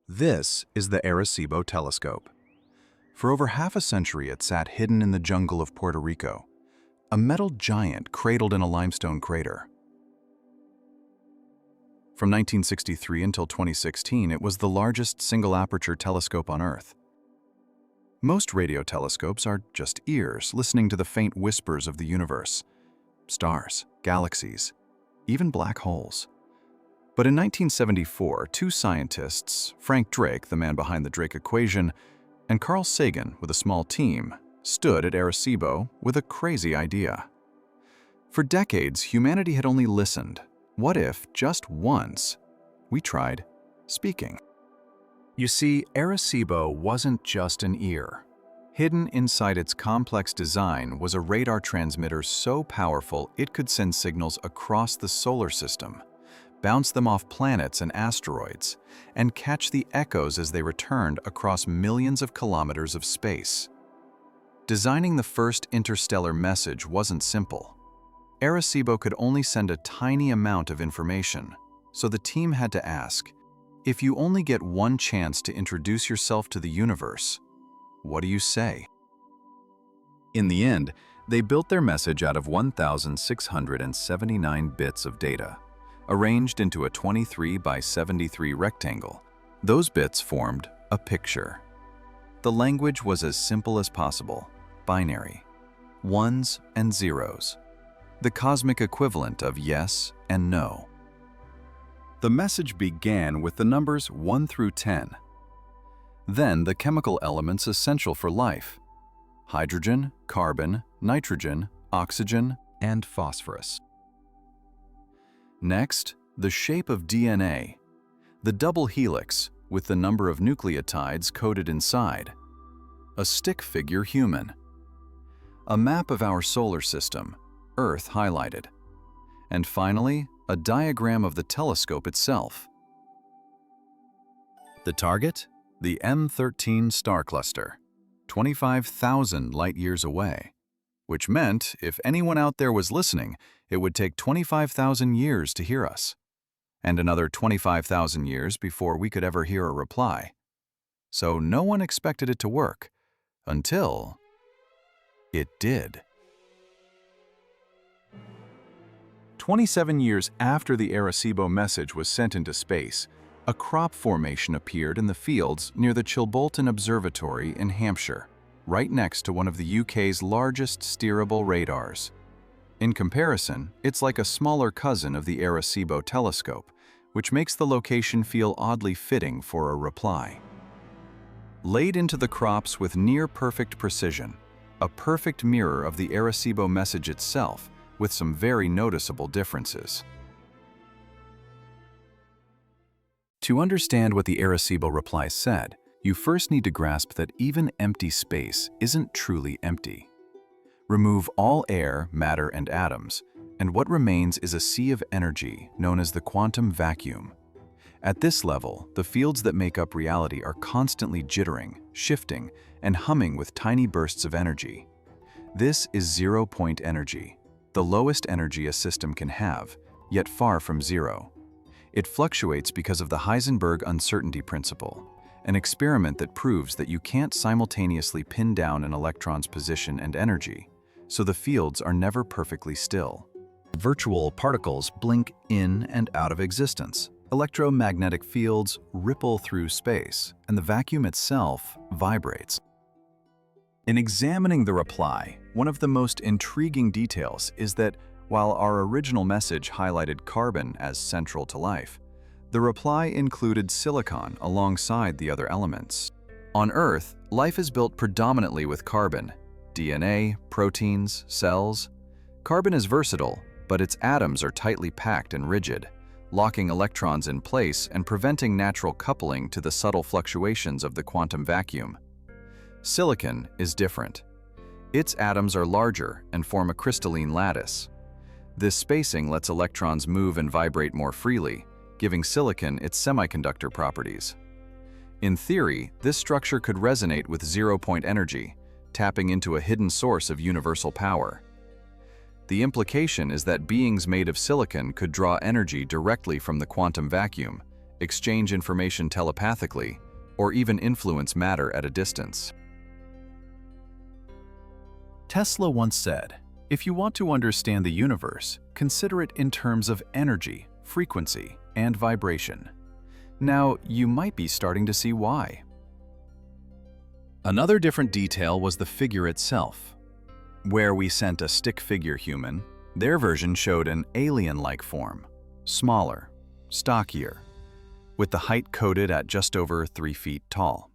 This is the Arecibo telescope. For over half a century, it sat hidden in the jungle of Puerto Rico, a metal giant cradled in a limestone crater. From 1963 until 2016, it was the largest single-aperture telescope on Earth. Most radio telescopes are just ears listening to the faint whispers of the universe, stars, galaxies, even black holes. But in 1974, two scientists, Frank Drake, the man behind the Drake equation, and Carl Sagan, with a small team, stood at Arecibo with a crazy idea. For decades, humanity had only listened. What if, just once, we tried speaking? You see, Arecibo wasn't just an ear. Hidden inside its complex design was a radar transmitter so powerful it could send signals across the solar system, bounce them off planets and asteroids, and catch the echoes as they returned across millions of kilometers of space. Designing the first interstellar message wasn't simple. Arecibo could only send a tiny amount of information, so the team had to ask, if you only get one chance to introduce yourself to the universe, what do you say? In the end, they built their message out of 1,679 bits of data, arranged into a 23 by 73 rectangle. Those bits formed a picture. The language was as simple as possible, binary, ones and zeros, the cosmic equivalent of yes and no. The message began with the numbers 1 through 10. Then the chemical elements essential for life: hydrogen, carbon, nitrogen, oxygen, and phosphorus. Next, the shape of DNA, the double helix with the number of nucleotides coded inside, a stick figure human, a map of our solar system, Earth highlighted, and finally, a diagram of the telescope itself. The target? The M13 star cluster, 25,000 light-years away, which meant if anyone out there was listening, it would take 25,000 years to hear us, and another 25,000 years before we could ever hear a reply. So no one expected it to work, until it did. 27 years after the Arecibo message was sent into space, a crop formation appeared in the fields near the Chilbolton Observatory in Hampshire, right next to one of the UK's largest steerable radars. In comparison, it's like a smaller cousin of the Arecibo telescope, which makes the location feel oddly fitting for a reply. Laid into the crops with near-perfect precision, a perfect mirror of the Arecibo message itself, with some very noticeable differences. To understand what the Arecibo reply said, you first need to grasp that even empty space isn't truly empty. Remove all air, matter, and atoms, and what remains is a sea of energy known as the quantum vacuum. At this level, the fields that make up reality are constantly jittering, shifting, and humming with tiny bursts of energy. This is zero-point energy, the lowest energy a system can have, yet far from zero. It fluctuates because of the Heisenberg uncertainty principle, an experiment that proves that you can't simultaneously pin down an electron's position and energy, so the fields are never perfectly still. Virtual particles blink in and out of existence. Electromagnetic fields ripple through space, and the vacuum itself vibrates. In examining the reply, one of the most intriguing details is that while our original message highlighted carbon as central to life, the reply included silicon alongside the other elements. On Earth, life is built predominantly with carbon, DNA, proteins, cells. Carbon is versatile, but its atoms are tightly packed and rigid, locking electrons in place and preventing natural coupling to the subtle fluctuations of the quantum vacuum. Silicon is different. Its atoms are larger and form a crystalline lattice. This spacing lets electrons move and vibrate more freely, giving silicon its semiconductor properties. In theory, this structure could resonate with zero-point energy, tapping into a hidden source of universal power. The implication is that beings made of silicon could draw energy directly from the quantum vacuum, exchange information telepathically, or even influence matter at a distance. Tesla once said, "If you want to understand the universe, consider it in terms of energy, frequency, and vibration." Now, you might be starting to see why. Another different detail was the figure itself. Where we sent a stick figure human, their version showed an alien-like form, smaller, stockier, with the height coded at just over 3 feet tall,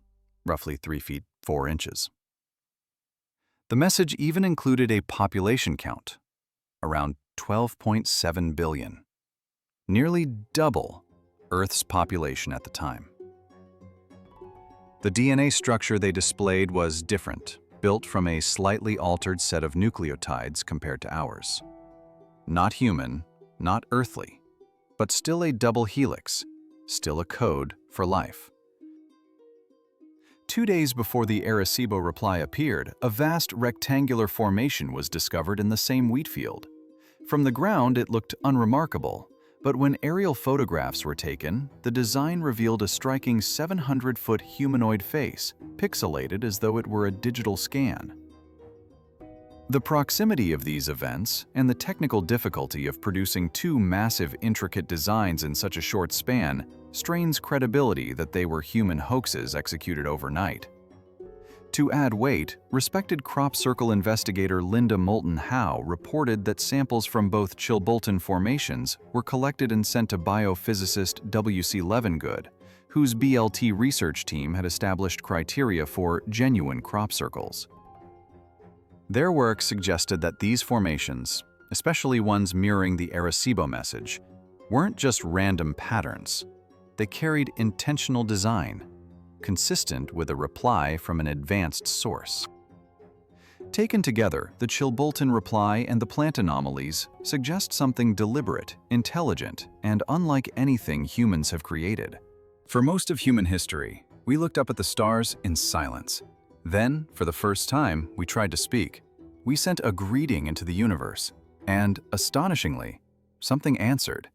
roughly 3 feet 4 inches. The message even included a population count, around 12.7 billion, nearly double Earth's population at the time. The DNA structure they displayed was different, built from a slightly altered set of nucleotides compared to ours. Not human, not earthly, but still a double helix, still a code for life. 2 days before the Arecibo reply appeared, a vast rectangular formation was discovered in the same wheat field. From the ground, it looked unremarkable, but when aerial photographs were taken, the design revealed a striking 700-foot humanoid face, pixelated as though it were a digital scan. The proximity of these events and the technical difficulty of producing 2 massive, intricate designs in such a short span strains credibility that they were human hoaxes executed overnight. To add weight, respected crop circle investigator Linda Moulton Howe reported that samples from both Chilbolton formations were collected and sent to biophysicist W.C. Levengood, whose BLT research team had established criteria for genuine crop circles. Their work suggested that these formations, especially ones mirroring the Arecibo message, weren't just random patterns. They carried intentional design, consistent with a reply from an advanced source. Taken together, the Chilbolton reply and the plant anomalies suggest something deliberate, intelligent, and unlike anything humans have created. For most of human history, we looked up at the stars in silence. Then, for the first time, we tried to speak. We sent a greeting into the universe, and, astonishingly, something answered.